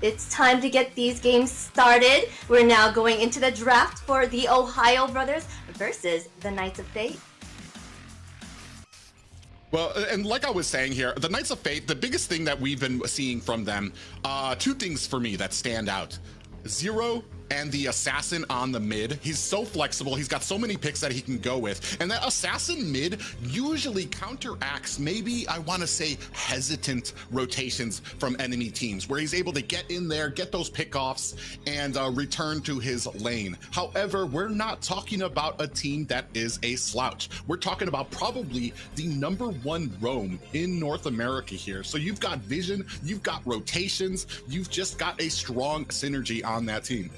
It's time to get these games started. We're now going into the draft for the Ohio Brothers versus the Knights of Fate. Well, and like I was saying here, the Knights of Fate, the biggest thing that we've been seeing from them, two things for me that stand out. Zero and the assassin on the mid. He's so flexible. He's got so many picks that he can go with. And that assassin mid usually counteracts maybe, I want to say, hesitant rotations from enemy teams, where he's able to get in there, get those pickoffs, and return to his lane. However, we're not talking about a team that is a slouch. We're talking about probably the #1 roam in North America here. So you've got vision, you've got rotations, you've just got a strong synergy on that team.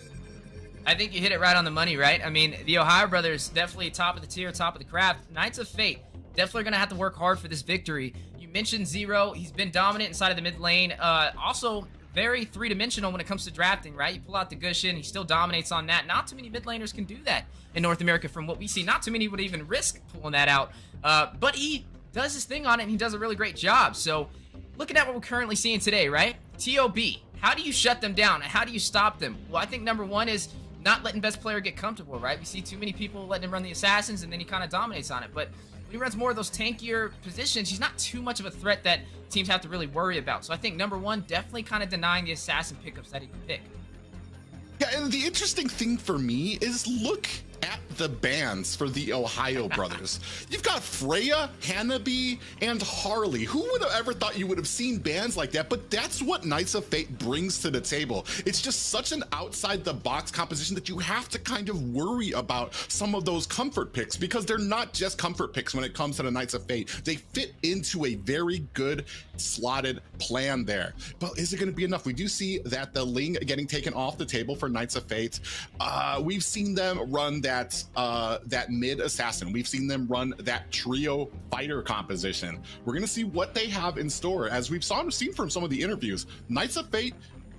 I think you hit it right on the money, right? I mean, the Ohio Brothers, definitely top of the tier, top of the craft. Knights of Fate, definitely going to have to work hard for this victory. You mentioned Zero. He's been dominant inside of the mid lane. Also, very three-dimensional when it comes to drafting, right? You pull out the Gushin, he still dominates on that. Not too many mid laners can do that in North America from what we see. Not too many would even risk pulling that out. But he does his thing on it, and he does a really great job. So, looking at what we're currently seeing today, right? TOB, how do you shut them down? How do you stop them? Well, I think #1 is not letting best player get comfortable, right? We see too many people letting him run the assassins, and then he kind of dominates on it. But when he runs more of those tankier positions, he's not too much of a threat that teams have to really worry about. So I think #1, definitely kind of denying the assassin pickups that he can pick. Yeah, and the interesting thing for me is look at the bans for the Ohio Brothers. You've got Freya, Hanabi, and Harley. Who would have ever thought you would have seen bans like that? But that's what Knights of Fate brings to the table. It's just such an outside-the-box composition that you have to kind of worry about some of those comfort picks, because they're not just comfort picks when it comes to the Knights of Fate. They fit into a very good slotted plan there. But is it going to be enough? We do see that the Ling getting taken off the table for Knights of Fate. We've seen them run that mid assassin. We've seen them run that trio fighter composition. We're going to see what they have in store. As we've seen from some of the interviews, Knights of Fate,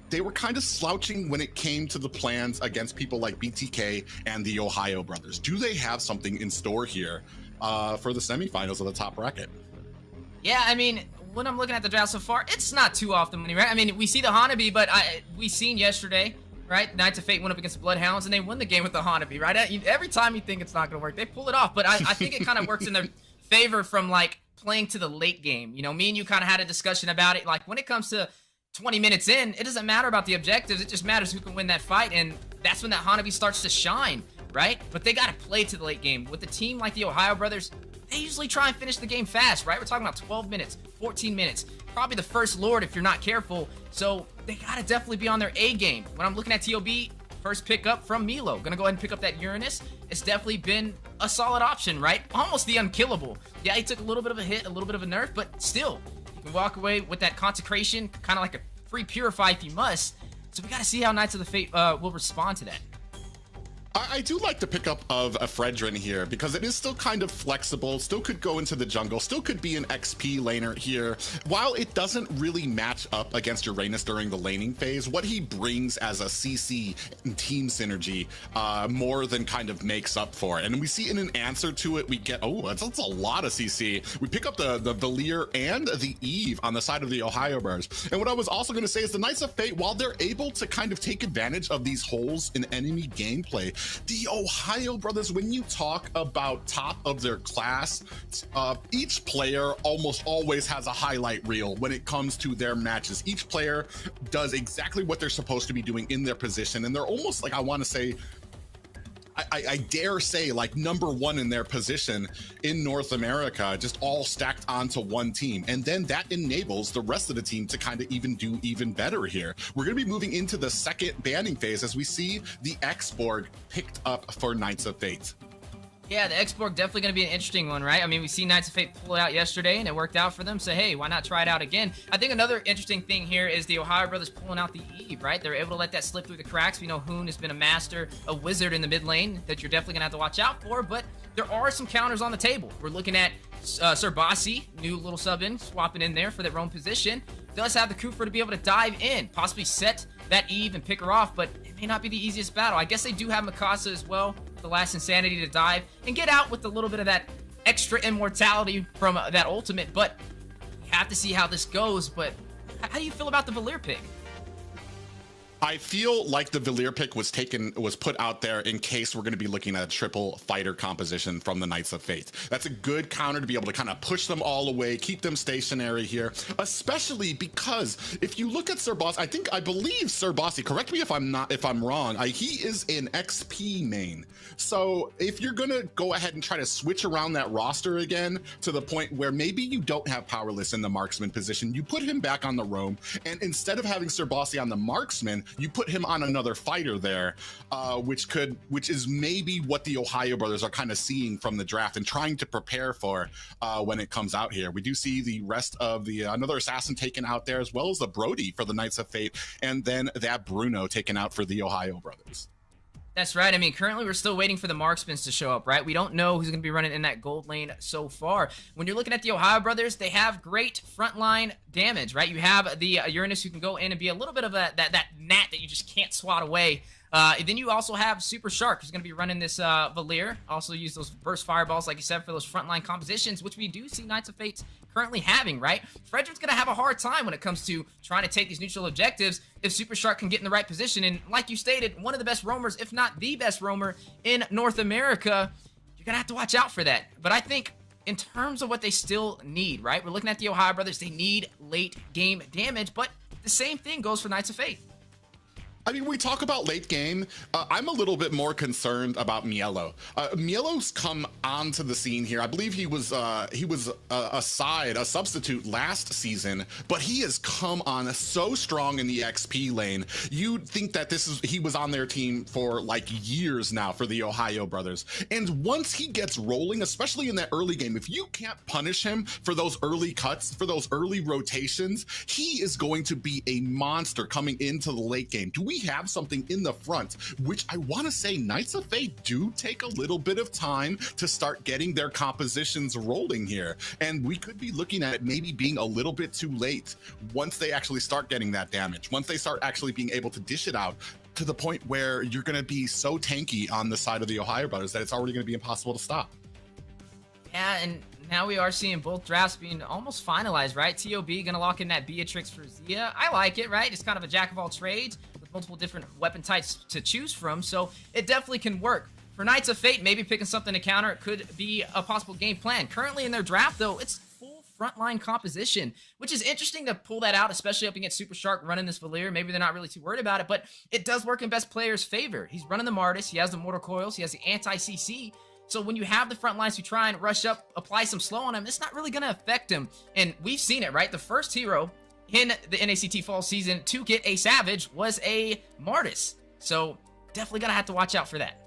they were kind of slouching when it came to the plans against people like BTK and the Ohio Brothers. Do they have something in store here for the semifinals of the top bracket? Yeah, I mean, when I'm looking at the draft so far, it's not too off the money, right? I mean, we see the Hanabi, but we seen yesterday, right? Knights of Fate went up against the Bloodhounds, and they won the game with the Hanabi, right? Every time you think it's not going to work, they pull it off. But I think it kind of works in their favor from, like, playing to the late game. You know, me and you kind of had a discussion about it. Like, when it comes to 20 minutes in, it doesn't matter about the objectives. It just matters who can win that fight, and that's when that Hanabi starts to shine, right? But they got to play to the late game. With a team like the Ohio Brothers, they usually try and finish the game fast, right? We're talking about 12 minutes, 14 minutes. Probably the first Lord if you're not careful. So they got to definitely be on their A game. When I'm looking at TOB, first pickup from Milo. Gonna go ahead and pick up that Uranus. It's definitely been a solid option, right? Almost the unkillable. Yeah, he took a little bit of a hit, a little bit of a nerf, but still, you can walk away with that consecration, kind of like a free purify if you must. So we got to see how Knights of the Fate will respond to that. I do like the pickup of a Fredrin here, because it is still kind of flexible, still could go into the jungle, still could be an XP laner here. While it doesn't really match up against Uranus during the laning phase, what he brings as a CC and team synergy more than kind of makes up for it. And we see in an answer to it, we get, oh, that's a lot of CC. We pick up the Valir and the Eve on the side of the Ohio Bears. And what I was also going to say is the Knights of Fate, while they're able to kind of take advantage of these holes in enemy gameplay, the Ohio Brothers, when you talk about top of their class, each player almost always has a highlight reel when it comes to their matches. Each player does exactly what they're supposed to be doing in their position, and they're almost like, I want to say, I dare say, like #1 in their position in North America, just all stacked onto one team. And then that enables the rest of the team to kind of do even better here. We're going to be moving into the second banning phase as we see the X-Borg picked up for Knights of Fate. Yeah, the X-Borg definitely going to be an interesting one, right? I mean, we see Knights of Fate pull it out yesterday, and it worked out for them, so hey, why not try it out again? I think another interesting thing here is the Ohio Brothers pulling out the Eve, right? They're able to let that slip through the cracks. We know Hoon has been a master, a wizard in the mid lane that you're definitely going to have to watch out for, but there are some counters on the table. We're looking at Sir Bossy, new little sub-in, swapping in there for that roam position. Does have the Kufa to be able to dive in, possibly set that Eve and pick her off, but it may not be the easiest battle. I guess they do have Mikasa as well, the last Insanity to dive and get out with a little bit of that extra immortality from that ultimate, but you have to see how this goes. But how do you feel about the Valir pick? I feel like the Valier pick was put out there in case we're going to be looking at a triple fighter composition from the Knights of Fate. That's a good counter to be able to kind of push them all away, keep them stationary here, especially because if you look at Sir Boss, I believe Sir Bossy, correct me if I'm wrong, he is an XP main. So if you're going to go ahead and try to switch around that roster again to the point where maybe you don't have Powerless in the marksman position, you put him back on the roam, and instead of having Sir Bossy on the marksman, you put him on another fighter there, which is maybe what the Ohio brothers are kind of seeing from the draft and trying to prepare for when it comes out here. We do see the rest of the another assassin taken out there, as well as the Brody for the Knights of Fate, and then that Bruno taken out for the Ohio brothers. That's right. I mean, currently we're still waiting for the marksmans to show up, right? We don't know who's going to be running in that gold lane so far. When you're looking at the Ohio brothers, they have great frontline damage, right? You have the Uranus who can go in and be a little bit of that gnat that you just can't swat away. Then you also have Super Shark, who's going to be running this Valier. Also use those burst fireballs, like you said, for those frontline compositions, which we do see Knights of Fate currently having, right? Frederick's going to have a hard time when it comes to trying to take these neutral objectives if Super Shark can get in the right position. And like you stated, one of the best roamers, if not the best roamer in North America, you're going to have to watch out for that. But I think in terms of what they still need, right? We're looking at the Ohio brothers. They need late game damage, but the same thing goes for Knights of Fate. I mean, we talk about late game. I'm a little bit more concerned about Mielo. Mielo's come onto the scene here. I believe he was a substitute last season, but he has come on so strong in the XP lane. You'd think that he was on their team for like years now for the Ohio brothers. And once he gets rolling, especially in that early game, if you can't punish him for those early cuts, for those early rotations, he is going to be a monster coming into the late game. Do we have something in the front, which I want to say Knights of Fate do take a little bit of time to start getting their compositions rolling here, and we could be looking at it maybe being a little bit too late once they actually start getting that damage, once they start actually being able to dish it out to the point where you're going to be so tanky on the side of the Ohio brothers that it's already going to be impossible to stop. Yeah, and now we are seeing both drafts being almost finalized, right? TOB gonna lock in that Beatrix for Zia. I like it, right? It's kind of a jack of all trades with multiple different weapon types to choose from, so it definitely can work. For Knights of Fate, maybe picking something to counter, it could be a possible game plan. Currently in their draft, though, it's full frontline composition, which is interesting to pull that out, especially up against Super Shark running this Valier. Maybe they're not really too worried about it, but it does work in best player's favor. He's running the Martis, he has the Mortal Coils, he has the anti-CC. So when you have the front lines who try and rush up, apply some slow on him, it's not really going to affect him. And we've seen it, right? The first hero in the NACT fall season to get a Savage was a Martis. So definitely going to have to watch out for that.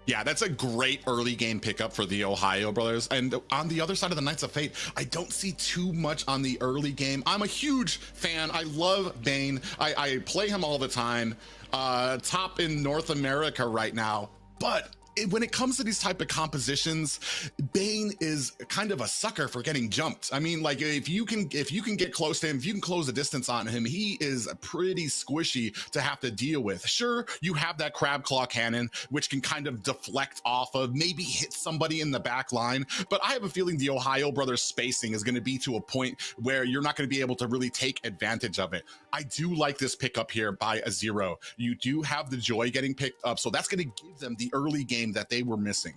Yeah, that's a great early game pickup for the Ohio brothers. And on the other side of the Knights of Fate, I don't see too much on the early game. I'm a huge fan. I love Bane. I play him all the time. Top in North America right now. But when it comes to these type of compositions, Bane is kind of a sucker for getting jumped. I mean, like if you can get close to him, if you can close the distance on him, he is pretty squishy to have to deal with. Sure, you have that crab claw cannon, which can kind of deflect off of, maybe hit somebody in the back line. But I have a feeling the Ohio brothers spacing is going to be to a point where you're not going to be able to really take advantage of it. I do like this pickup here by a Zero. You do have the Joy getting picked up, so that's going to give them the early game that they were missing.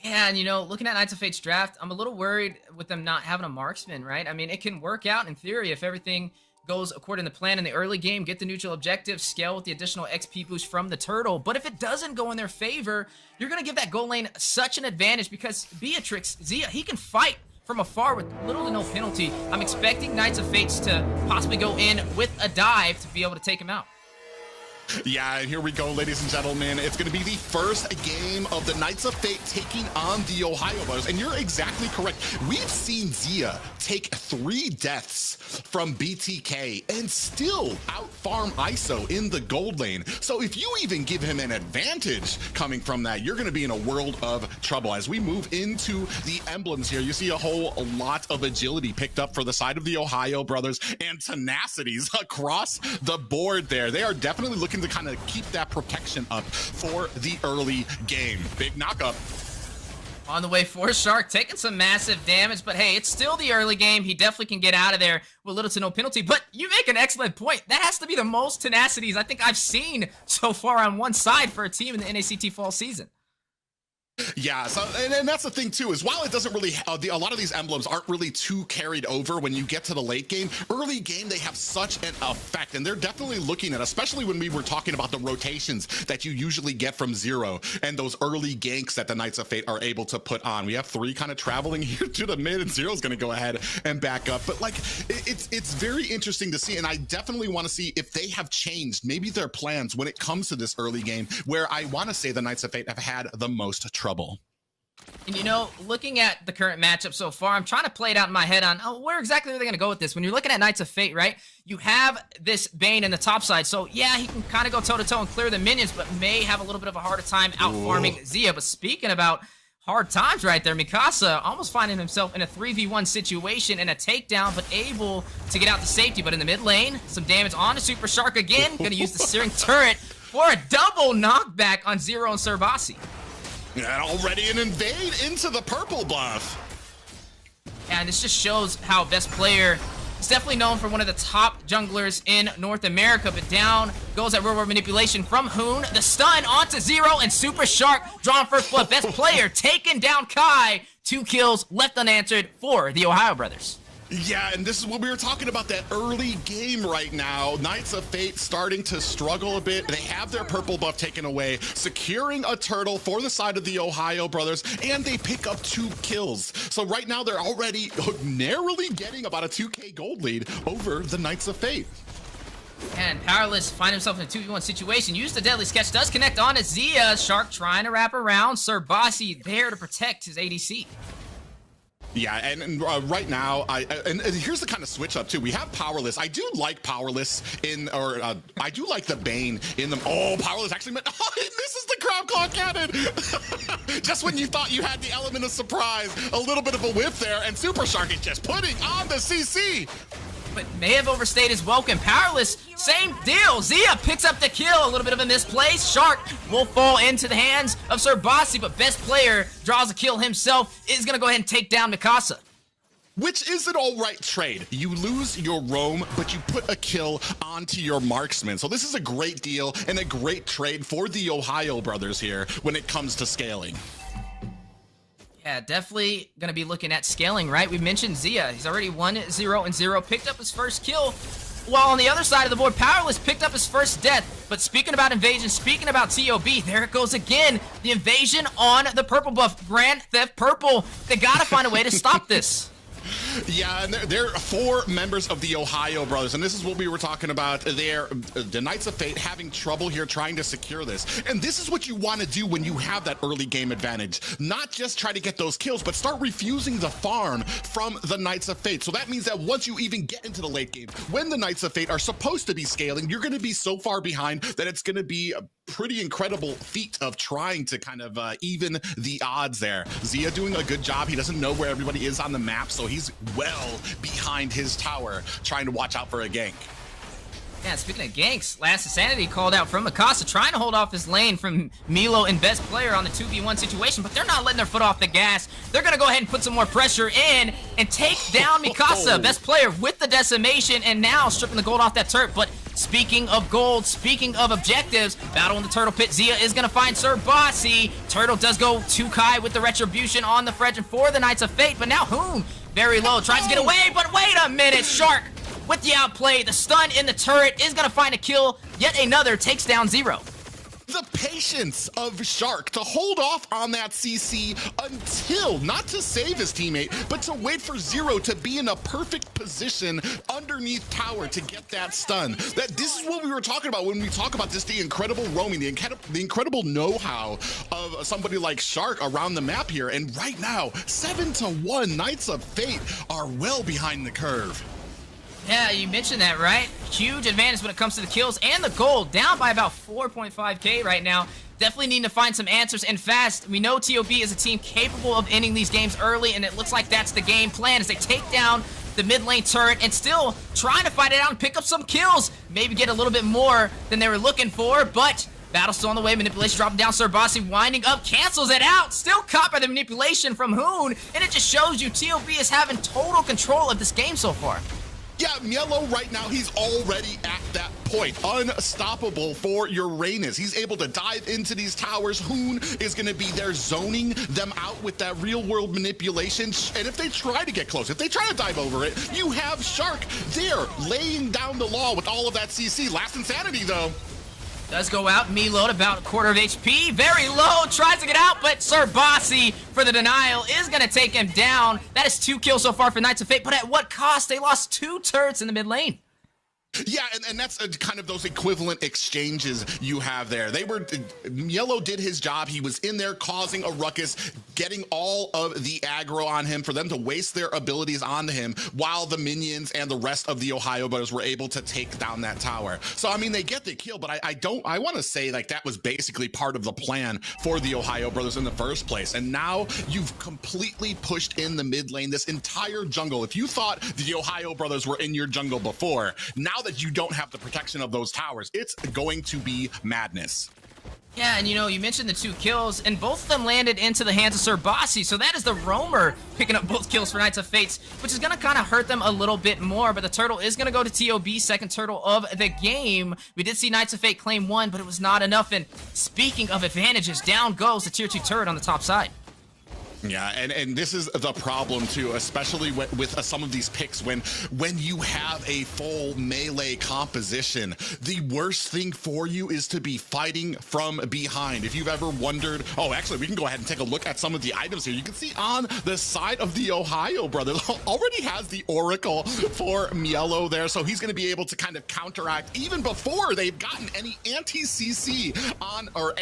Yeah, and you know, looking at Knights of Fate's draft, I'm a little worried with them not having a marksman, right? I mean, it can work out in theory if everything goes according to plan in the early game, get the neutral objective, scale with the additional XP boost from the turtle. But if it doesn't go in their favor, you're going to give that goal lane such an advantage because Beatrix, Zia, he can fight from afar with little to no penalty. I'm expecting Knights of Fates to possibly go in with a dive to be able to take him out. Yeah, and here we go, ladies and gentlemen. It's going to be the first game of the Knights of Fate taking on the Ohio brothers. And you're exactly correct. We've seen Zia take 3 deaths from BTK and still out-farm ISO in the gold lane. So if you even give him an advantage coming from that, you're going to be in a world of trouble. As we move into the emblems here, you see a whole lot of agility picked up for the side of the Ohio brothers and tenacities across the board there. They are definitely looking to kind of keep that protection up for the early game. Big knockup. On the way for Shark, taking some massive damage, but hey, it's still the early game. He definitely can get out of there with little to no penalty, but you make an excellent point. That has to be the most tenacities I think I've seen so far on one side for a team in the NACT fall season. Yeah, so and that's the thing too, is while it doesn't really, a lot of these emblems aren't really too carried over when you get to the late game, early game they have such an effect, and they're definitely looking at, especially when we were talking about the rotations that you usually get from Zero and those early ganks that the Knights of Fate are able to put on. We have 3 kind of traveling here to the mid, and Zero's going to go ahead and back up, but like it's very interesting to see, and I definitely want to see if they have changed maybe their plans when it comes to this early game, where I want to say the Knights of Fate have had the most trouble. And you know, looking at the current matchup so far, I'm trying to play it out in my head on where exactly are they going to go with this. When you're looking at Knights of Fate, right, you have this Bane in the top side, so yeah, he can kind of go toe-to-toe and clear the minions, but may have a little bit of a harder time out-farming Zia. But speaking about hard times right there, Mikasa almost finding himself in a 3v1 situation and a takedown, but able to get out to safety. But in the mid lane, some damage on the Super Shark again, going to use the Searing Turret for a double knockback on Zero and Serbasi. And already an invade into the purple buff. And this just shows how best player is definitely known for one of the top junglers in North America, but down goes that real-world manipulation from Hoon. The stun onto Zero, and Super Shark drawn first blood. Best player taking down Kai. 2 kills left unanswered for the Ohio brothers. Yeah, and this is what we were talking about, that early game right now. Knights of Fate starting to struggle a bit. They have their purple buff taken away, securing a turtle for the side of the Ohio brothers, and they pick up 2 kills. So right now they're already narrowly getting about a 2K gold lead over the Knights of Fate. And Powerless find himself in a 2v1 situation. Use the Deadly Sketch, does connect on to Zia. Shark trying to wrap around. Serbasi there to protect his ADC. Yeah, and right now, and here's the kind of switch up too. We have Powerless. I do like Powerless I do like the Bane in them. Oh, Powerless actually meant, oh, this is the Crab Claw Cannon. Just when you thought you had the element of surprise, a little bit of a whiff there, and Super Shark is just putting on the CC. But may have overstayed his welcome. Powerless, same deal. Zia picks up the kill. A little bit of a misplace. Shark will fall into the hands of Serbasi, but best player draws a kill himself. Is going to go ahead and take down Mikasa. Which is an all-right trade. You lose your roam, but you put a kill onto your marksman. So this is a great deal and a great trade for the Ohio brothers here when it comes to scaling. Yeah, definitely going to be looking at scaling, right? We mentioned Zia. He's already 1-0-0, picked up his first kill. While on the other side of the board, Powerless picked up his first death. But speaking about invasion, speaking about TOB, there it goes again. The invasion on the purple buff. Grand Theft Purple. They got to find a way to stop this. Yeah, and there are 4 members of the Ohio brothers, and this is what we were talking about. They're the Knights of Fate having trouble here trying to secure this. And this is what you want to do when you have that early game advantage. Not just try to get those kills, but start refusing the farm from the Knights of Fate. So that means that once you even get into the late game, when the Knights of Fate are supposed to be scaling, you're going to be so far behind that it's going to be a pretty incredible feat of trying to kind of even the odds there. Zia doing a good job. He doesn't know where everybody is on the map, so he's well behind his tower trying to watch out for a gank. Yeah, speaking of ganks, Last Insanity called out from Mikasa, trying to hold off his lane from Milo and best player on the 2v1 situation, but they're not letting their foot off the gas. They're going to go ahead and put some more pressure in and take down Mikasa, best player with the decimation, and now stripping the gold off that turret. But speaking of gold, speaking of objectives, battle in the Turtle Pit. Zia is going to find Serbasi. Turtle does go to Kai with the retribution on the Fredrin for the Knights of Fate, but now Hoon, very low, tries to get away, but wait a minute, Shark with the outplay, the stun in the turret is going to find a kill. Yet another takes down Zero. The patience of Shark to hold off on that CC until, not to save his teammate, but to wait for Zero to be in a perfect position underneath tower to get that stun. This is what we were talking about when we talk about just the incredible roaming, the incredible know-how of somebody like Shark around the map here. And right now, 7-1, Knights of Fate are well behind the curve. Yeah, you mentioned that, right? Huge advantage when it comes to the kills and the gold. Down by about 4.5k right now. Definitely need to find some answers and fast. We know TOB is a team capable of ending these games early, and it looks like that's the game plan as they take down the mid lane turret and still trying to fight it out and pick up some kills. Maybe get a little bit more than they were looking for, but Battle still on the way. Manipulation dropping down. Serbasi winding up. Cancels it out. Still caught by the manipulation from Hoon. And it just shows you TOB is having total control of this game so far. Yeah, Mielo right now, he's already at that point. Unstoppable for Uranus. He's able to dive into these towers. Hoon is going to be there zoning them out with that real-world manipulation. And if they try to get close, if they try to dive over it, you have Shark there laying down the law with all of that CC. Last Insanity, though. Does go out. Meload about a quarter of HP. Very low. Tries to get out, but Serbasi for the denial is going to take him down. That is 2 kills so far for Knights of Fate, but at what cost? They lost 2 turrets in the mid lane. Yeah, and that's kind of those equivalent exchanges you have there. Mielo did his job. He was in there causing a ruckus, getting all of the aggro on him for them to waste their abilities onto him while the minions and the rest of the Ohio brothers were able to take down that tower. So, I mean, they get the kill, but I want to say like that was basically part of the plan for the Ohio brothers in the first place. And now you've completely pushed in the mid lane, this entire jungle. If you thought the Ohio brothers were in your jungle before, now that you don't have the protection of those towers, it's going to be madness. Yeah, and you know, you mentioned the 2 kills, and both of them landed into the hands of Serbasi, so that is the Roamer picking up both kills for Knights of Fates, which is going to kind of hurt them a little bit more, but the turtle is going to go to TOB, second turtle of the game. We did see Knights of Fate claim 1, but it was not enough, and speaking of advantages, down goes the tier 2 turret on the top side. Yeah, and this is the problem too, especially with some of these picks when you have a full melee composition. The worst thing for you is to be fighting from behind. If you've ever wondered, oh, actually, we can go ahead and take a look at some of the items here. You can see on the side of the Ohio brothers already has the Oracle for Mielo there, so he's going to be able to kind of counteract even before they've gotten any anti-CC on or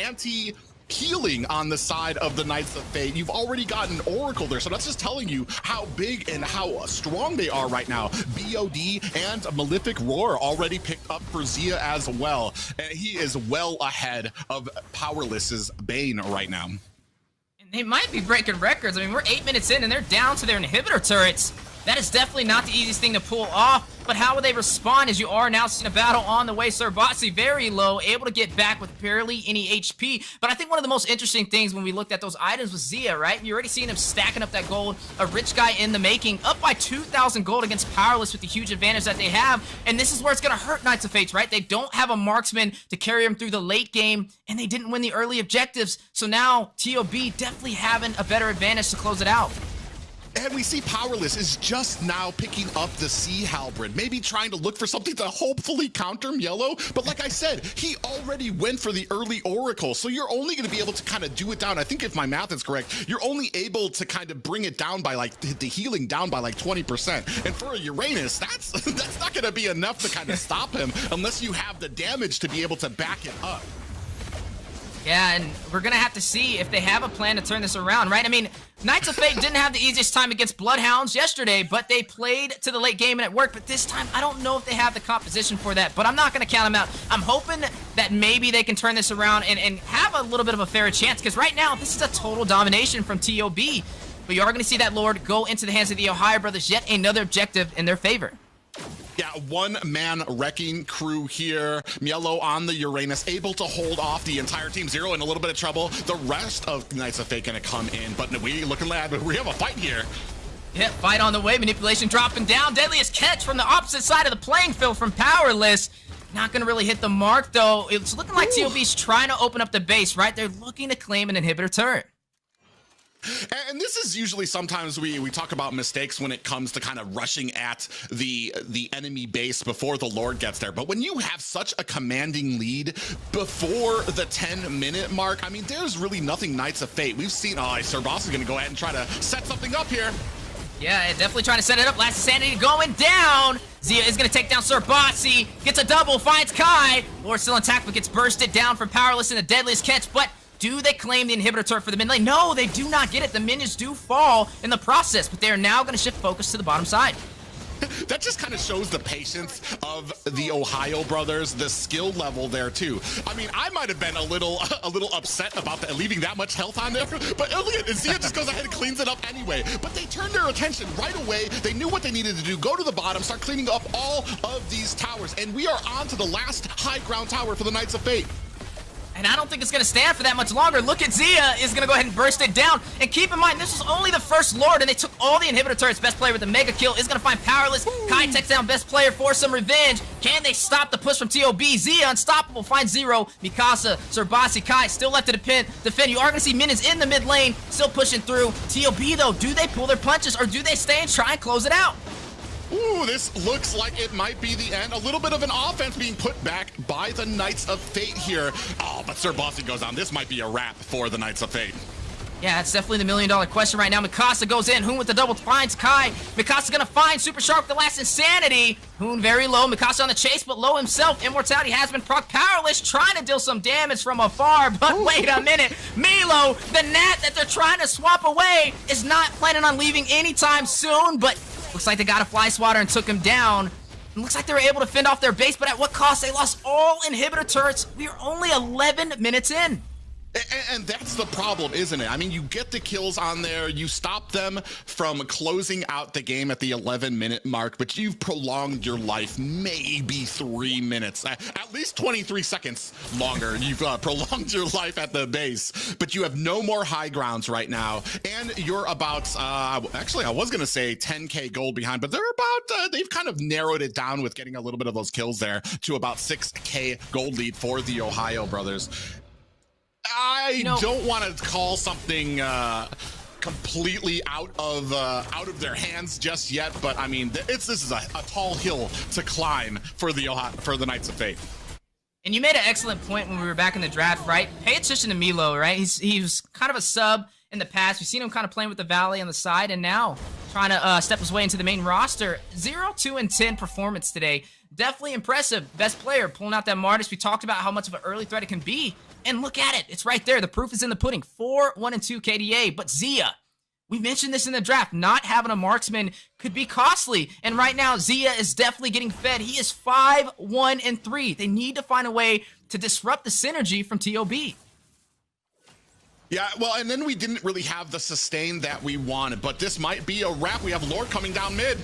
healing on the side of the Knights of Fate. You've already got an Oracle there, so that's just telling you how big and how strong they are right now. BOD and Malefic Roar already picked up for Zia as well, and he is well ahead of Powerless's Bane right now. And they might be breaking records. I mean, we're 8 minutes in and they're down to their inhibitor turrets. That is definitely not the easiest thing to pull off, but how will they respond as you are now seeing a battle on the way? Serbasi very low, able to get back with barely any HP, but I think one of the most interesting things when we looked at those items was Zia, right? You're already seeing him stacking up that gold, a rich guy in the making, up by 2,000 gold against Powerless with the huge advantage that they have, and this is where it's going to hurt Knights of Fates, right? They don't have a marksman to carry them through the late game, and they didn't win the early objectives, so now TOB definitely having a better advantage to close it out. And we see Powerless is just now picking up the Sea Halberd, maybe trying to look for something to hopefully counter Mielo. But like I said, he already went for the early Oracle, so you're only going to be able to kind of do it down. I think if my math is correct, you're only able to kind of bring it down by like the healing down by like 20%. And for a Uranus, that's not going to be enough to kind of stop him unless you have the damage to be able to back it up. Yeah, and we're going to have to see if they have a plan to turn this around, right? I mean, Knights of Fate didn't have the easiest time against Bloodhounds yesterday, but they played to the late game and it worked. But this time, I don't know if they have the composition for that, but I'm not going to count them out. I'm hoping that maybe they can turn this around and have a little bit of a fair chance, because right now, this is a total domination from TOB. But you are going to see that Lord go into the hands of the Ohio brothers, yet another objective in their favor. Yeah, one-man wrecking crew here. Mielo on the Uranus, able to hold off the entire team. Zero in a little bit of trouble. The rest of Knights of Fate gonna come in, but we looking lad, we have a fight here. Yeah, fight on the way. Manipulation dropping down. Deadliest catch from the opposite side of the playing field from Powerless. Not gonna really hit the mark though. It's looking like TOB's trying to open up the base, right? They're looking to claim an inhibitor turret. And this is usually sometimes we talk about mistakes when it comes to kind of rushing at the enemy base before the Lord gets there. But when you have such a commanding lead before the 10-minute mark, I mean, there's really nothing Knights of Fate. We've seen, Serbasi is going to go ahead and try to set something up here. Yeah, definitely trying to set it up. Last Insanity going down. Zia is going to take down Serbasi. Gets a double, finds Kai. Lord still intact, but gets bursted down from Powerless in the deadliest catch. But do they claim the inhibitor turret for the mid lane? No, they do not get it. The minions do fall in the process, but they are now going to shift focus to the bottom side. That just kind of shows the patience of the Ohio brothers, the skill level there too. I mean, I might have been a little upset about leaving that much health on there, but Zia just goes ahead and cleans it up anyway. But they turned their attention right away. They knew what they needed to do. Go to the bottom, start cleaning up all of these towers, and we are on to the last high ground tower for the Knights of Fate. And I don't think it's going to stand for that much longer. Look at Zia is going to go ahead and burst it down. And keep in mind, this was only the first Lord, and they took all the inhibitor turrets. Best player with the mega kill is going to find Powerless. Kai takes down best player for some revenge. Can they stop the push from TOB? Zia, unstoppable, finds Zero. Mikasa, Zerbasi, Kai still left to defend. You are going to see minions in the mid lane, still pushing through. TOB, though, do they pull their punches, or do they stay and try and close it out? Ooh, this looks like it might be the end. A little bit of an offense being put back by the Knights of Fate here. Oh, but Sir Bossy goes on. This might be a wrap for the Knights of Fate. Yeah, that's definitely the million-dollar question right now. Mikasa goes in. Hoon with the double finds Kai. Mikasa's gonna find Super Sharp with the last Insanity. Hoon very low. Mikasa on the chase, but low himself. Immortality has been proc. Powerless, trying to deal some damage from afar, but wait a minute. Milo, the Nat that they're trying to swap away, is not planning on leaving anytime soon, but looks like they got a fly swatter and took him down. It looks like they were able to fend off their base, but at what cost? They lost all inhibitor turrets. We are only 11 minutes in. And that's the problem, isn't it? I mean, you get the kills on there, you stop them from closing out the game at the 11-minute mark, but you've prolonged your life maybe 3 minutes, at least 23 seconds longer. You've prolonged your life at the base, but you have no more high grounds right now, and you're about, actually, I was going to say 10K gold behind, but they're about, they've kind of narrowed it down with getting a little bit of those kills there to about 6K gold lead for the Ohio brothers. I don't want to call something completely out of their hands just yet, but I mean, this is a tall hill to climb for the Knights of Fate. And you made an excellent point when we were back in the draft, right? Pay attention to Milo, right? He was kind of a sub in the past. We've seen him kind of playing with the Valley on the side, and now trying to step his way into the main roster. 0, 2, and 10 performance today. Definitely impressive. Best player pulling out that Martis. We talked about how much of an early threat it can be. And look at it. It's right there. The proof is in the pudding. 4, 1, and 2 KDA. But Zia, we mentioned this in the draft. Not having a marksman could be costly. And right now, Zia is definitely getting fed. He is 5, 1, and 3. They need to find a way to disrupt the synergy from TOB. Yeah, well, and then we didn't really have the sustain that we wanted. But this might be a wrap. We have Lord coming down mid.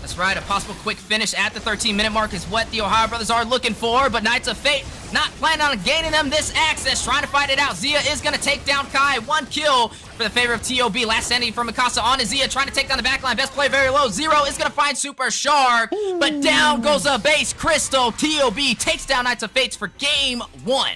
That's right, a possible quick finish at the 13-minute mark is what the Ohio brothers are looking for, but Knights of Fate not planning on gaining them this access, trying to fight it out. Zia is going to take down Kai, 1 kill for the favor of TOB. Last standing from Mikasa on to Zia, trying to take down the backline. Best play very low. Zero is going to find Super Shark, but down goes a base Crystal. TOB takes down Knights of Fates for game 1.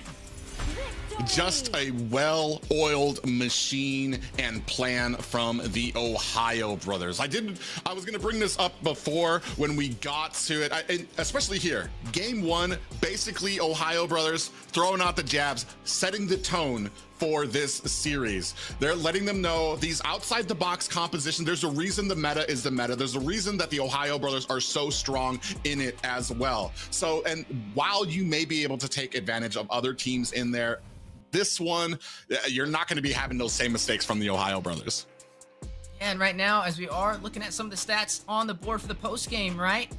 Just a well-oiled machine and plan from the Ohio brothers. I was going to bring this up before when we got to it, and especially here. Game 1, basically Ohio brothers throwing out the jabs, setting the tone for this series. They're letting them know these outside the box composition, there's a reason the meta is the meta. There's a reason that the Ohio brothers are so strong in it as well. So, and while you may be able to take advantage of other teams in there, this one, you're not going to be having those same mistakes from the Ohio brothers. And right now, as we are looking at some of the stats on the board for the post game, right?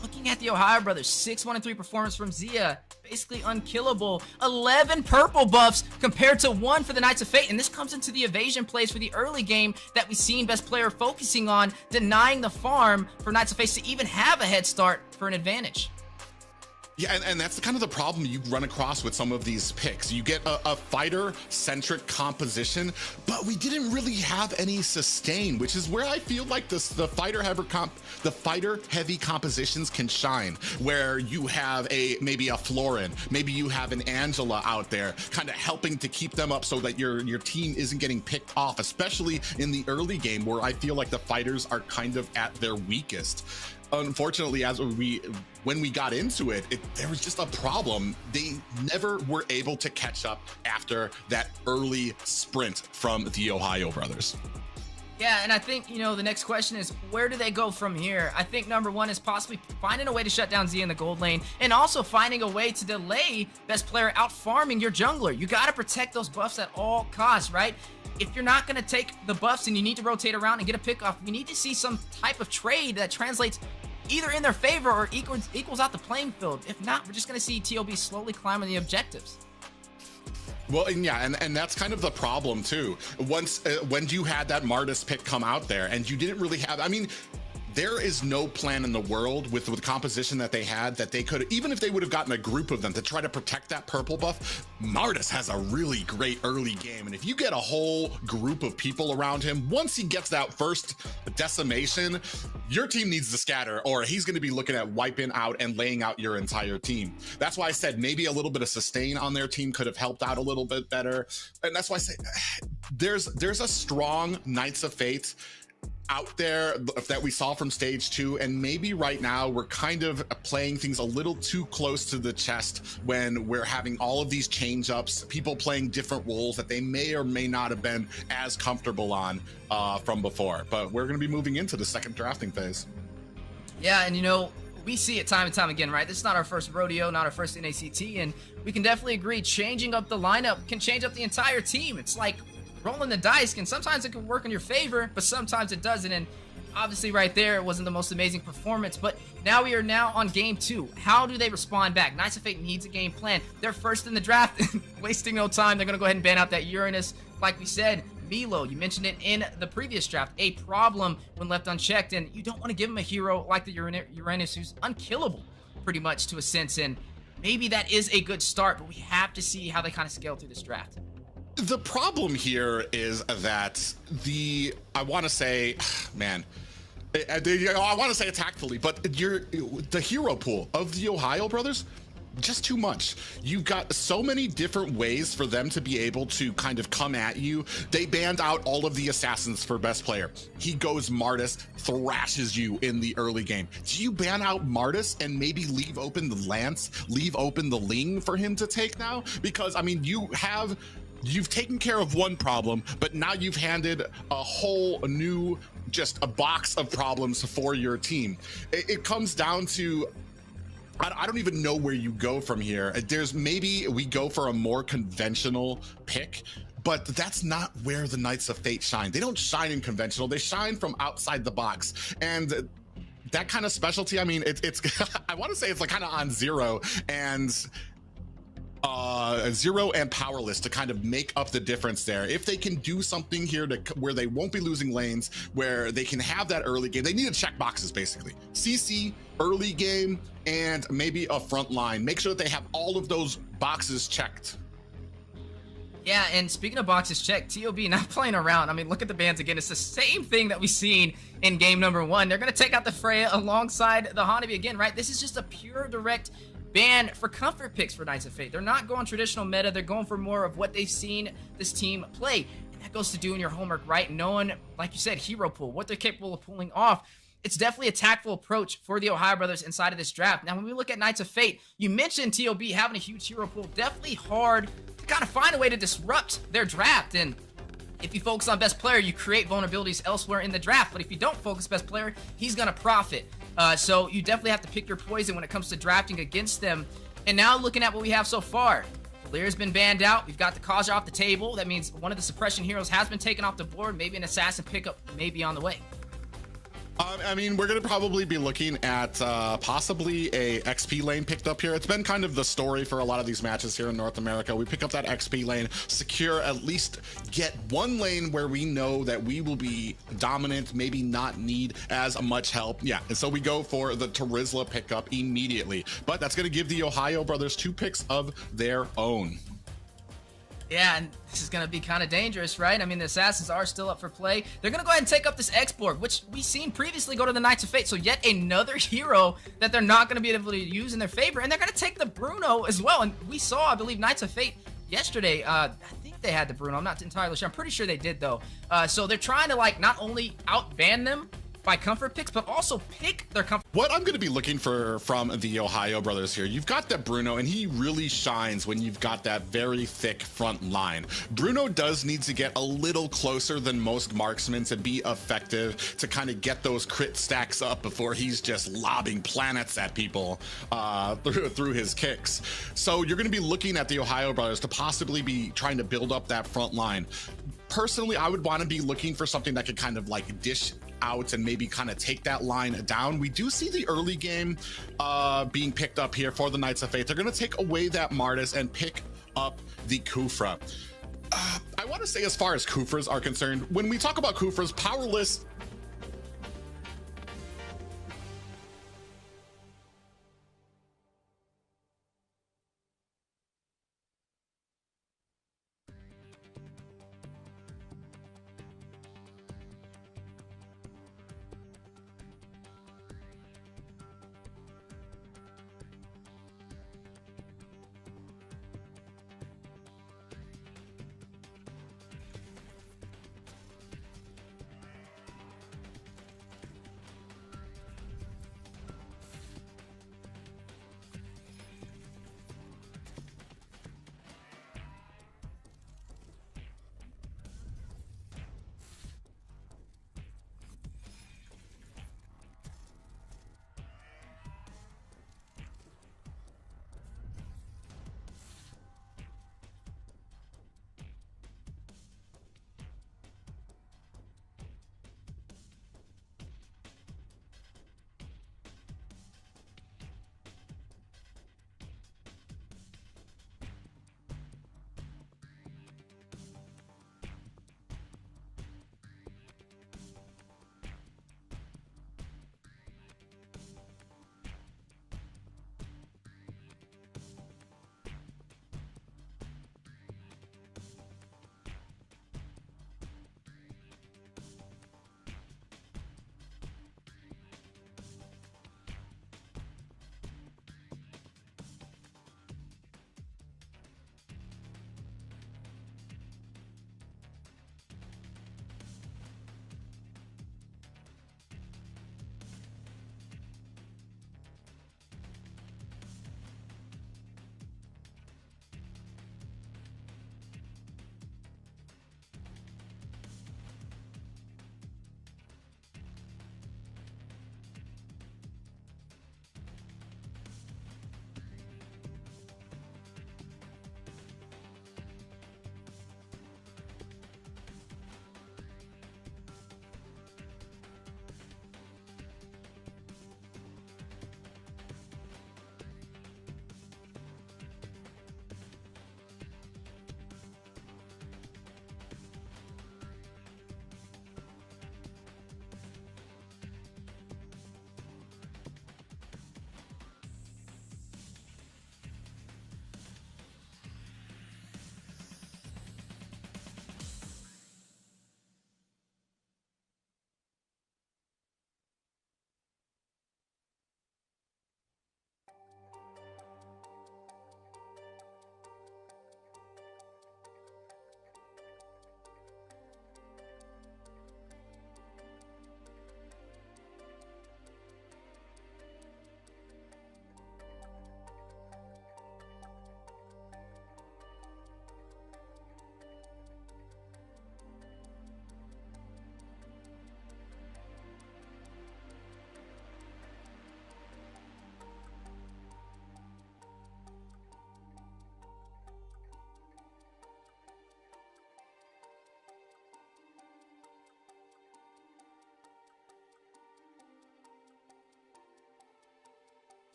Looking at the Ohio brothers, 6, 1, and 3 performance from Zia, basically unkillable. 11 purple buffs compared to 1 for the Knights of Fate, and this comes into the evasion plays for the early game that we've seen best player focusing on, denying the farm for Knights of Fate to even have a head start for an advantage. Yeah, and that's kind of the problem you run across with some of these picks. You get a fighter-centric composition, but we didn't really have any sustain, which is where I feel like the fighter-heavy compositions can shine, where you have maybe a Florin, maybe you have an Angela out there, kind of helping to keep them up so that your team isn't getting picked off, especially in the early game where I feel like the fighters are kind of at their weakest. Unfortunately, when we got into it, there was just a problem. They never were able to catch up after that early sprint from the Ohio brothers. Yeah, and I think, the next question is, where do they go from here? I think number 1 is possibly finding a way to shut down Zia in the gold lane, and also finding a way to delay best player out farming your jungler. You got to protect those buffs at all costs, right? If you're not going to take the buffs and you need to rotate around and get a pick off, we need to see some type of trade that translates either in their favor or equals out the playing field. If not, we're just going to see TOB slowly climbing the objectives. Well, and yeah, and that's kind of the problem too. Once when you had that Martis pick come out there and you didn't really have, I mean, there is no plan in the world with the composition that they had that they could, even if they would have gotten a group of them to try to protect that purple buff. Martis has a really great early game, and if you get a whole group of people around him, once he gets that first decimation, your team needs to scatter, or he's going to be looking at wiping out and laying out your entire team. That's why I said maybe a little bit of sustain on their team could have helped out a little bit better. And that's why I say there's a strong Knights of Fate out there that we saw from stage 2, and maybe right now we're kind of playing things a little too close to the chest when we're having all of these change ups, people playing different roles that they may or may not have been as comfortable on from before. But we're going to be moving into the second drafting phase. Yeah, and you know, we see it time and time again, right? This is not our first rodeo, not our first NACT, and we can definitely agree changing up the lineup can change up the entire team. It's like rolling the dice, and sometimes it can work in your favor, but sometimes it doesn't. And obviously right there, it wasn't the most amazing performance, but now we are now on game 2. How do they respond back? Knights of Fate needs a game plan. They're first in the draft, wasting no time. They're going to go ahead and ban out that Uranus. Like we said, Milo, you mentioned it in the previous draft, a problem when left unchecked, and you don't want to give him a hero like the Uranus who's unkillable pretty much to a sense, and maybe that is a good start, but we have to see how they kind of scale through this draft. The problem here is that I want to say, man, I want to say it tactfully, but the hero pool of the Ohio brothers, just too much. You've got so many different ways for them to be able to kind of come at you. They banned out all of the assassins for best player. He goes Martis, thrashes you in the early game. Do you ban out Martis and maybe leave open the Lance, leave open the Ling for him to take now? Because, I mean, you've taken care of one problem, but now you've handed a whole new, just a box of problems for your team. It comes down to, I don't even know where you go from here. Maybe we go for a more conventional pick, but that's not where the Knights of Fate shine. They don't shine in conventional, they shine from outside the box. And that kind of specialty, I mean, it's I want to say it's like kind of on Zero and Powerless to kind of make up the difference there. If they can do something here where they won't be losing lanes, where they can have that early game, they need to check boxes basically. CC, early game, and maybe a front line. Make sure that they have all of those boxes checked. Yeah, and speaking of boxes checked, TOB not playing around. I mean, look at the bans again. It's the same thing that we've seen in game number 1. They're going to take out the Freya alongside the Hanabi again, right? This is just a pure direct ban for comfort picks for Knights of Fate. They're not going traditional meta. They're going for more of what they've seen this team play. And that goes to doing your homework, right? Knowing, like you said, hero pool, what they're capable of pulling off. It's definitely a tactful approach for the Ohio brothers inside of this draft. Now, when we look at Knights of Fate, you mentioned TOB having a huge hero pool. Definitely hard to kind of find a way to disrupt their draft. And if you focus on best player, you create vulnerabilities elsewhere in the draft. But if you don't focus best player, he's going to profit. So you definitely have to pick your poison when it comes to drafting against them. And now looking at what we have so far, Valyr's been banned out. We've got the Kaja off the table. That means one of the suppression heroes has been taken off the board. Maybe an assassin pickup may be on the way. I mean, we're going to probably be looking at possibly a XP lane picked up here. It's been kind of the story for a lot of these matches here in North America. We pick up that XP lane, secure, at least get one lane where we know that we will be dominant, maybe not need as much help. Yeah, and so we go for the Terizla pickup immediately. But that's going to give the Ohio brothers 2 picks of their own. Yeah, and this is going to be kind of dangerous, right? I mean, the Assassins are still up for play. They're going to go ahead and take up this X-Board, which we've seen previously go to the Knights of Fate. So yet another hero that they're not going to be able to use in their favor. And they're going to take the Bruno as well. And we saw, I believe, Knights of Fate yesterday. I think they had the Bruno. I'm not entirely sure. I'm pretty sure they did, though. So they're trying to, like, not only out-ban them by comfort picks, but also pick their comfort. What I'm going to be looking for from the Ohio brothers here, you've got that Bruno, and he really shines when you've got that very thick front line. Bruno does need to get a little closer than most marksmen to be effective, to kind of get those crit stacks up before he's just lobbing planets at people through his kicks. So you're going to be looking at the Ohio brothers to possibly be trying to build up that front line. Personally, I would want to be looking for something that could kind of like dish out and maybe kind of take that line down. We do see the early game being picked up here for the Knights of Fate. They're going to take away that Martis and pick up the Kufra. I want to say, as far as Kufras are concerned, when we talk about Kufras, Powerless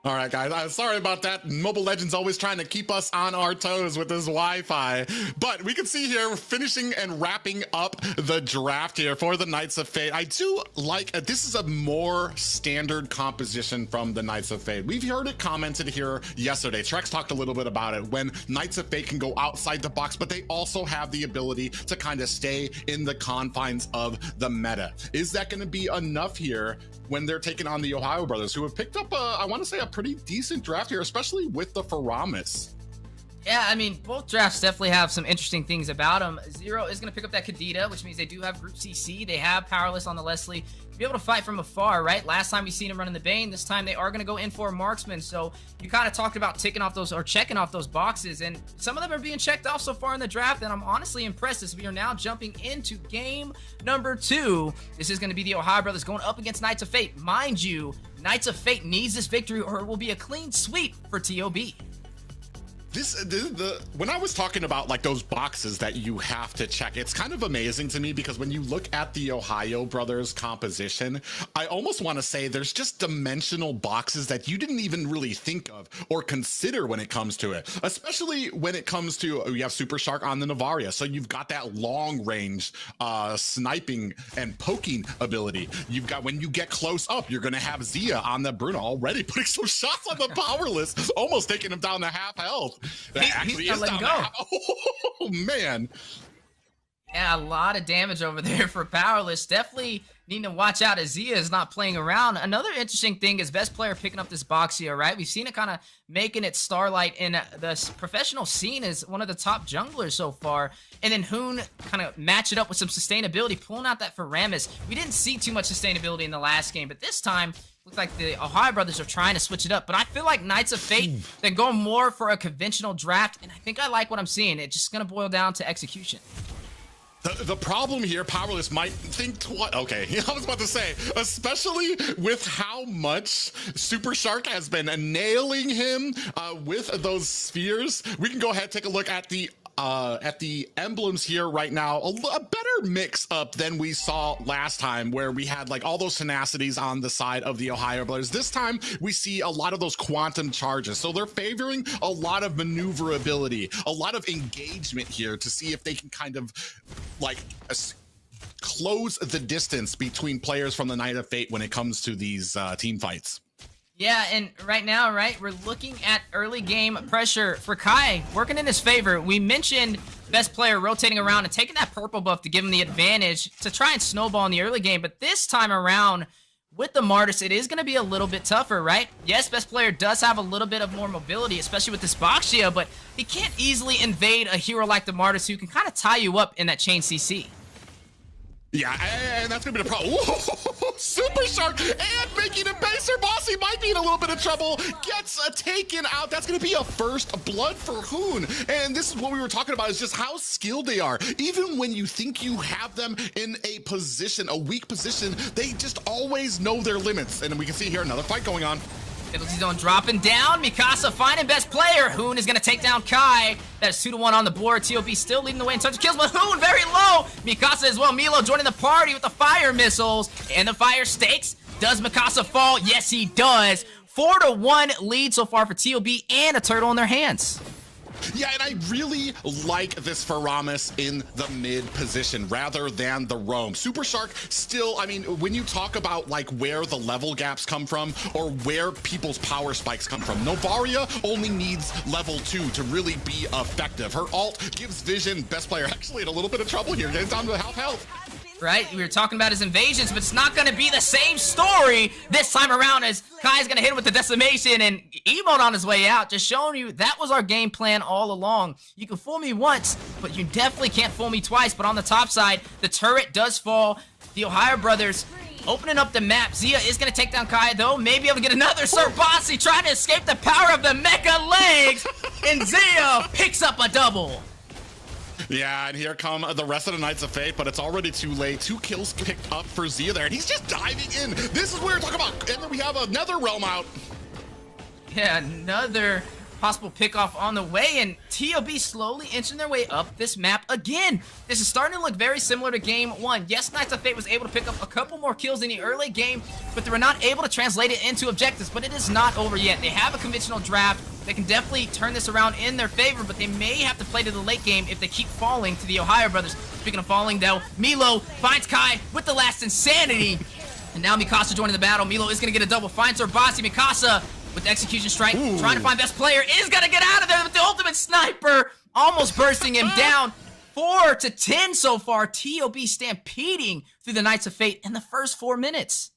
All right, guys, I'm sorry about that. Mobile Legends always trying to keep us on our toes with this Wi-Fi. But we can see here, finishing and wrapping up the draft here for the Knights of Fate. I do like, this is a more standard composition from the Knights of Fate. We've heard it commented here yesterday. Trex talked a little bit about it, when Knights of Fate can go outside the box, but they also have the ability to kind of stay in the confines of the meta. Is that going to be enough here when they're taking on the Ohio brothers, who have picked up, I want to say, a pretty decent draft here, especially with the Faramis? Yeah, I mean, both drafts definitely have some interesting things about them. Zero is going to pick up that Kadita, which means they do have Group CC. They have Powerless on the Leslie. Be able to fight from afar, right? Last time we seen him running the Bane. This time they are going to go in for a marksman. So you kind of talked about ticking off those or checking off those boxes, and some of them are being checked off so far in the draft, and I'm honestly impressed as we are now jumping into game number 2. This is going to be the Ohio brothers going up against Knights of Fate. Mind you, Knights of Fate needs this victory or it will be a clean sweep for TOB. When I was talking about like those boxes that you have to check, it's kind of amazing to me, because when you look at the Ohio brothers composition, I almost want to say there's just dimensional boxes that you didn't even really think of or consider when it comes to it, especially when it comes to, you have Super Shark on the Navaria, so you've got that long range sniping and poking ability. You've got, when you get close up, you're going to have Zia on the Bruno already putting some shots on the Powerless, almost taking him down to half health. He's not letting go. Oh, man. Yeah, a lot of damage over there for Powerless. Definitely needing to watch out as Zia is not playing around. Another interesting thing is best player picking up this box here, right? We've seen it kind of making its starlight in the professional scene as one of the top junglers so far. And then Hoon kind of match it up with some sustainability, pulling out that Faramis. We didn't see too much sustainability in the last game, but this time, looks like the Ohio brothers are trying to switch it up. But I feel like Knights of Fate, they're going more for a conventional draft, and I think I like what I'm seeing. It's just going to boil down to execution. The problem here, Powerless might think okay, I was about to say, especially with how much Super Shark has been nailing him with those spheres. We can go ahead and take a look at the emblems here right now. A better mix up than we saw last time, where we had like all those tenacities on the side of the Ohio brothers. This time we see a lot of those quantum charges, so they're favoring a lot of maneuverability, a lot of engagement here to see if they can kind of like close the distance between players from the Night of Fate when it comes to these team fights. Yeah, and right now, right, we're looking at early game pressure for Kai, working in his favor. We mentioned best player rotating around and taking that purple buff to give him the advantage to try and snowball in the early game, but this time around, with the Martis, it is going to be a little bit tougher, right? Yes, best player does have a little bit of more mobility, especially with this Boxia, but he can't easily invade a hero like the Martis who can kind of tie you up in that chain CC. Yeah, and that's gonna be the problem. Whoa, Super Shark and making it baser. Bossy might be in a little bit of trouble. Gets taken out. That's gonna be a first blood for Hoon. And this is what we were talking about, is just how skilled they are. Even when you think you have them in a position, a weak position, they just always know their limits. And we can see here another fight going on. Penalty zone dropping down. Mikasa finding best player. Hoon is going to take down Kai. That's 2-1 on the board. TOB still leading the way in terms of kills, but Hoon very low. Mikasa as well. Milo joining the party with the fire missiles and the fire stakes. Does Mikasa fall? Yes, he does. 4-1 lead so far for TOB and a turtle in their hands. Yeah, and I really like this Faramis in the mid position rather than the roam. Super Shark still, I mean, when you talk about like where the level gaps come from or where people's power spikes come from, Novaria only needs level 2 to really be effective. Her ult gives Vision, best player, actually in a little bit of trouble here, getting down to half health. Right, we were talking about his invasions, but it's not going to be the same story this time around, as Kai's going to hit him with the decimation and emote on his way out, just showing you that was our game plan all along. You can fool me once, but you definitely can't fool me twice. But on the top side, the turret does fall. The Ohio brothers opening up the map. Zia is going to take down Kai, though. Maybe able to get another Sir Bossy trying to escape the power of the mecha legs, and Zia picks up a double. Yeah, and here come the rest of the Knights of Fate, but it's already too late. 2 kills picked up for Zia there, and he's just diving in. This is what we're talking about. And then we have another realm out. Yeah, another possible pickoff on the way, and TOB slowly inching their way up this map again. This is starting to look very similar to game 1. Yes, Knights of Fate was able to pick up a couple more kills in the early game, but they were not able to translate it into objectives. But it is not over yet. They have a conventional draft. They can definitely turn this around in their favor, but they may have to play to the late game if they keep falling to the Ohio brothers. Speaking of falling, though, Milo finds Kai with the last insanity. And now Mikasa joining the battle. Milo is going to get a double. Finds Serbasi. Mikasa with the execution strike. Ooh. Trying to find best player. Is going to get out of there with the ultimate sniper. Almost bursting him down. 4-10 so far. TOB stampeding through the Knights of Fate in the first 4 minutes.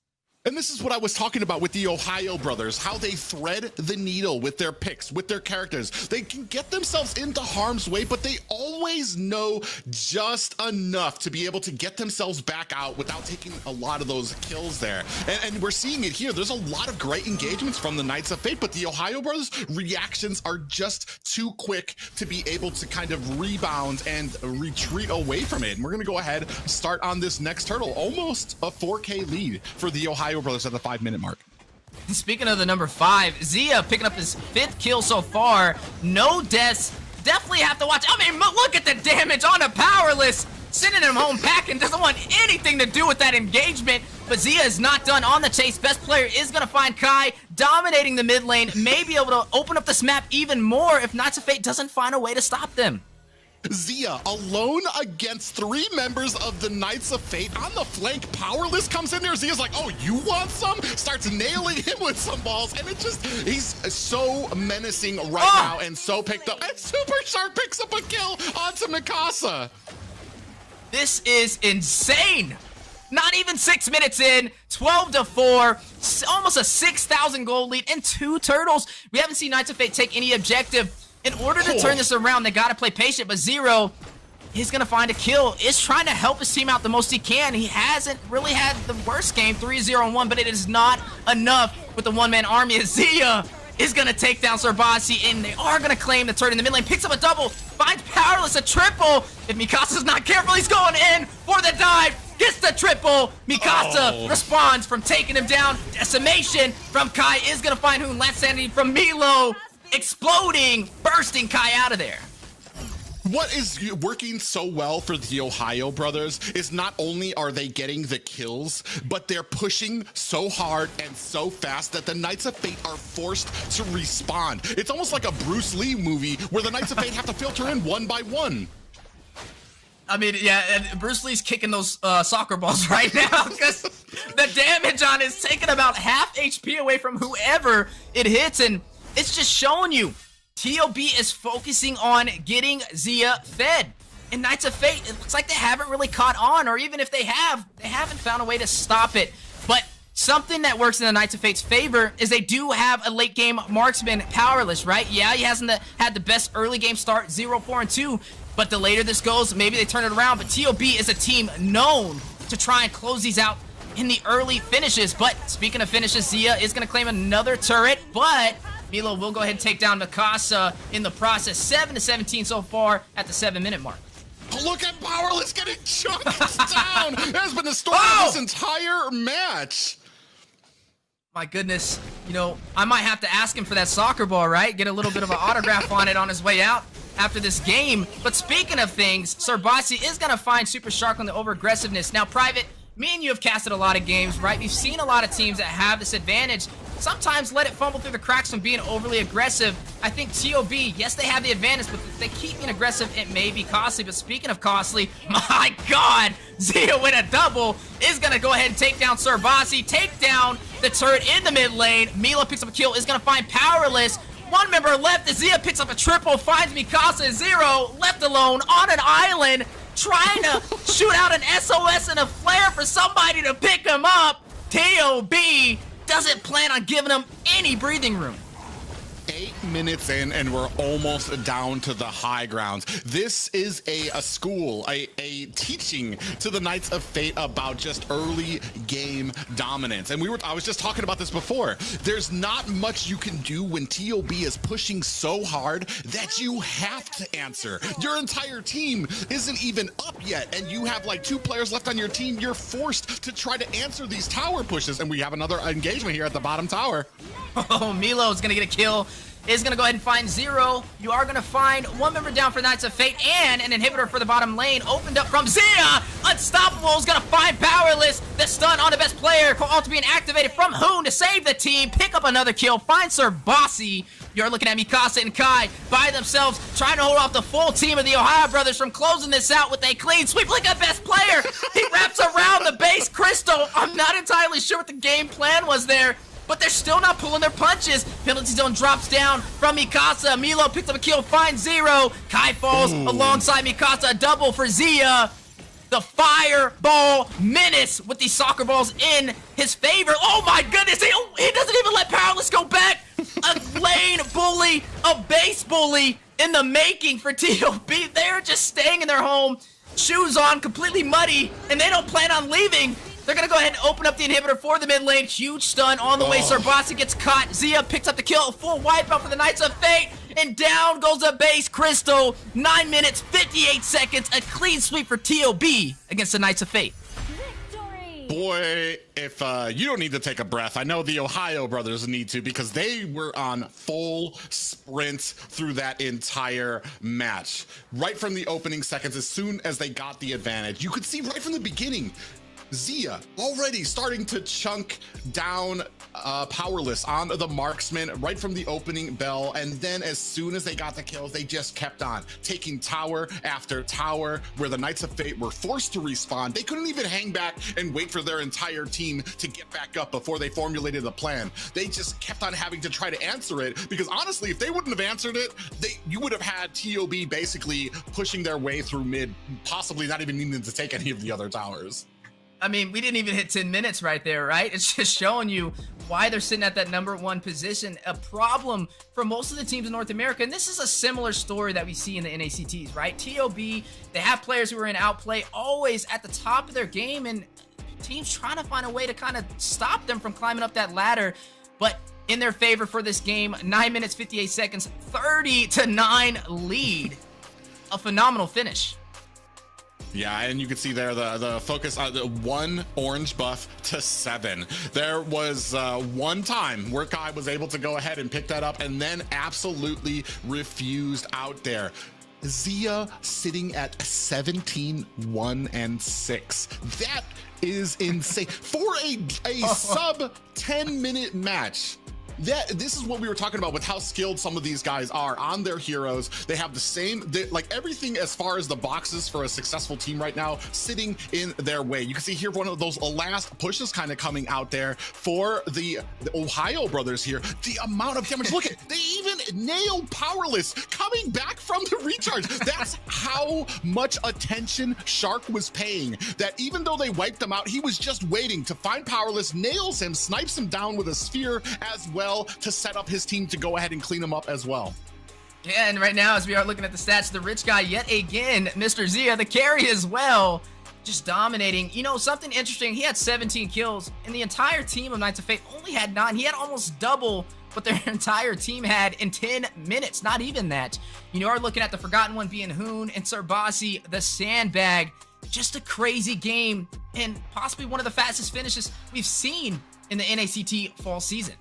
And this is what I was talking about with the Ohio brothers, how they thread the needle with their picks, with their characters. They can get themselves into harm's way, but they always know just enough to be able to get themselves back out without taking a lot of those kills there. And we're seeing it here. There's a lot of great engagements from the Knights of Fate, but the Ohio brothers' reactions are just too quick to be able to kind of rebound and retreat away from it. And we're going to go ahead, start on this next turtle. Almost a 4K lead for the Ohio brothers at the 5-minute mark. Speaking of the number 5, Zia picking up his 5th kill so far. No deaths. Definitely have to watch. I mean, look at the damage on a powerless. Sending him home packing. Doesn't want anything to do with that engagement. But Zia is not done on the chase. Best player is going to find Kai, dominating the mid lane. May be able to open up this map even more if Knights of Fate doesn't find a way to stop them. Zia alone against 3 members of the Knights of Fate on the flank. Powerless comes in there. Zia's like, oh, you want some? Starts nailing him with some balls. And it just, he's so menacing right now and so picked up. And Super Shark picks up a kill onto Mikasa. This is insane. Not even 6 minutes in, 12-4, almost a 6,000 gold lead and 2 turtles. We haven't seen Knights of Fate take any objective. In order to turn this around, they gotta play patient, but Zero is gonna find a kill, is trying to help his team out the most he can. He hasn't really had the worst game, 3-0-1, but it is not enough with the one-man army. Zia is gonna take down Serbasi, and they are gonna claim the turn in the mid lane. Picks up a double, finds Powerless a triple. If Mikasa's not careful, he's going in for the dive. Gets the triple. Mikasa responds from taking him down. Decimation from Kai is gonna find Hoon. Last sanity from Milo. Exploding, bursting Kai out of there. What is working so well for the Ohio brothers is not only are they getting the kills, but they're pushing so hard and so fast that the Knights of Fate are forced to respond. It's almost like a Bruce Lee movie where the Knights of Fate have to filter in one by one. I mean, yeah, and Bruce Lee's kicking those soccer balls right now because the damage on it is taking about half HP away from whoever it hits, and it's just showing you TOB is focusing on getting Zia fed. And Knights of Fate, it looks like they haven't really caught on, or even if they have, they haven't found a way to stop it. But something that works in the Knights of Fate's favor is they do have a late game marksman, Powerless, right? Yeah, he hasn't had the best early game start, 0-4-2, but the later this goes, maybe they turn it around. But TOB is a team known to try and close these out in the early finishes. But speaking of finishes, Zia is going to claim another turret, but Milo will go ahead and take down Mikasa in the process. 7-17 so far at the 7-minute mark. Look at Powerless getting chunked down. That has been the story of this entire match. My goodness. You know, I might have to ask him for that soccer ball, right? Get a little bit of an autograph on it on his way out after this game. But speaking of things, Serbasi is going to find Super Shark on the over-aggressiveness. Now, Private, me and you have casted a lot of games, right? We've seen a lot of teams that have this advantage. Sometimes let it fumble through the cracks from being overly aggressive. I think TOB, yes, they have the advantage, but if they keep being aggressive, it may be costly. But speaking of costly, my God, Zia with a double is going to go ahead and take down Serbasi, take down the turret in the mid lane. Milo picks up a kill, is going to find Powerless. One member left, Zia picks up a triple, finds Mikasa, Zero, left alone on an island, trying to shoot out an SOS and a flare for somebody to pick him up. TOB doesn't plan on giving him any breathing room. 8 minutes in and we're almost down to the high grounds. This is a school, a teaching to the Knights of Fate about just early game dominance. And I was just talking about this before. There's not much you can do when TOB is pushing so hard that you have to answer. Your entire team isn't even up yet and you have like 2 players left on your team. You're forced to try to answer these tower pushes. And we have another engagement here at the bottom tower. Oh, Milo is gonna get a kill. is going to go ahead and find Zero. You are going to find one member down for Knights of Fate and an inhibitor for the bottom lane opened up from Zia. Unstoppable is going to find Powerless. The stun on the best player. Ult being activated from Hoon to save the team. Pick up another kill. Find Sir Bossy. You're looking at Mikasa and Kai by themselves, trying to hold off the full team of the Ohio brothers from closing this out with a clean sweep. Look at best player. He wraps around the base crystal. I'm not entirely sure what the game plan was there, but they're still not pulling their punches. Penalty zone drops down from Mikasa. Milo picks up a kill, finds Zero. Kai falls alongside Mikasa. A double for Zia. The fireball menace with these soccer balls in his favor. Oh my goodness, he doesn't even let Powerless go back. A lane bully, a base bully in the making for TOB. They're just staying in their home, shoes on, completely muddy, and they don't plan on leaving. They're going to go ahead and open up the inhibitor for the mid lane. Huge stun on the way. Sarbasi gets caught. Zia picks up the kill. A full wipeout for the Knights of Fate. And down goes the base crystal. 9 minutes, 58 seconds. A clean sweep for TOB against the Knights of Fate. Boy, if you don't need to take a breath, I know the Ohio brothers need to, because they were on full sprints through that entire match. Right from the opening seconds, as soon as they got the advantage, you could see right from the beginning, Zia already starting to chunk down Powerless on the marksman right from the opening bell, and then as soon as they got the kills, they just kept on taking tower after tower, where the Knights of Fate were forced to respawn. They couldn't even hang back and wait for their entire team to get back up before they formulated a plan. They just kept on having to try to answer it, because honestly, if they wouldn't have answered it, you would have had TOB basically pushing their way through mid, possibly not even needing to take any of the other towers. I mean, we didn't even hit 10 minutes right there, right? It's just showing you why they're sitting at that #1 position. A problem for most of the teams in North America. And this is a similar story that we see in the NACTs, right? TOB, they have players who are in outplay always at the top of their game, and teams trying to find a way to kind of stop them from climbing up that ladder. But in their favor for this game, 9 minutes, 58 seconds, 30-9 lead. A phenomenal finish. Yeah, and you can see there the focus on the 1 orange buff to 7. There was one time where Kai was able to go ahead and pick that up, and then absolutely refused out there. Zia sitting at 17, 1, and 6. That is insane for a sub 10-minute match. This is what we were talking about with how skilled some of these guys are on their heroes. They have the same, like everything as far as the boxes for a successful team right now sitting in their way. You can see here one of those last pushes kind of coming out there for the Ohio brothers here. The amount of damage, look at, they even nailed Powerless coming back from the recharge. That's how much attention Shark was paying, that even though they wiped him out, he was just waiting to find Powerless, nails him, snipes him down with a sphere as well, to set up his team to go ahead and clean him up as well. Yeah, and right now, as we are looking at the stats, the rich guy yet again, Mr. Zia, the carry as well, just dominating. You know, something interesting, he had 17 kills, and the entire team of Knights of Fate only had 9. He had almost double what their entire team had in 10 minutes, not even that. You are looking at the Forgotten One being Hoon and Sarbasi, the Sandbag. Just a crazy game, and possibly one of the fastest finishes we've seen in the NACT fall season.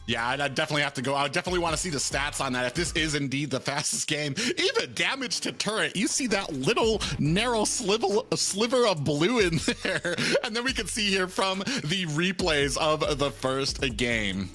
Yeah, I'd definitely have to go. I definitely want to see the stats on that. If this is indeed the fastest game, even damage to turret, you see that little narrow sliver of blue in there. And then we can see here from the replays of the first game.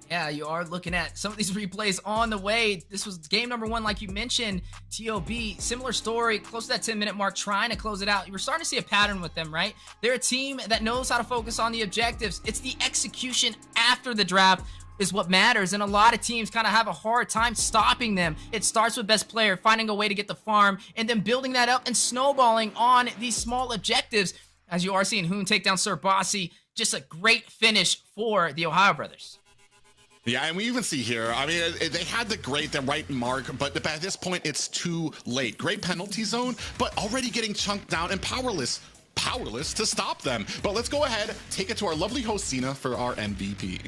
Yeah, you are looking at some of these replays on the way. This was game #1, like you mentioned. TOB, similar story, close to that 10-minute mark, trying to close it out. You were starting to see a pattern with them, right? They're a team that knows how to focus on the objectives. It's the execution after the draft is what matters, and a lot of teams kind of have a hard time stopping them. It starts with best player, finding a way to get the farm, and then building that up and snowballing on these small objectives. As you are seeing Hoon take down Sir Bossy, just a great finish for the Ohio brothers. Yeah, and we even see here, I mean, they had the right mark, but at this point, it's too late. Great penalty zone, but already getting chunked down and powerless to stop them. But let's go ahead, take it to our lovely host, Cena, for our MVP.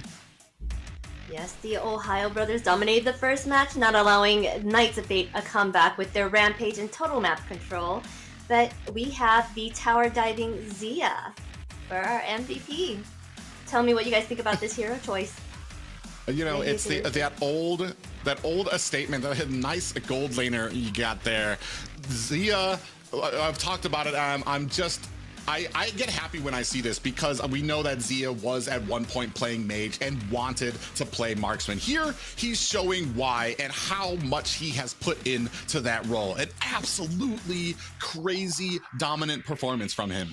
Yes, the Ohio brothers dominated the first match, not allowing Knights of Fate a comeback with their rampage and total map control. But we have the tower diving Zia for our MVP. Tell me what you guys think about this hero choice. You know, Yeah, it's that old statement, that nice gold laner you got there. Zia, I've talked about it. I get happy when I see this because we know that Zia was at one point playing mage and wanted to play marksman. Here, he's showing why and how much he has put into that role. An absolutely crazy dominant performance from him.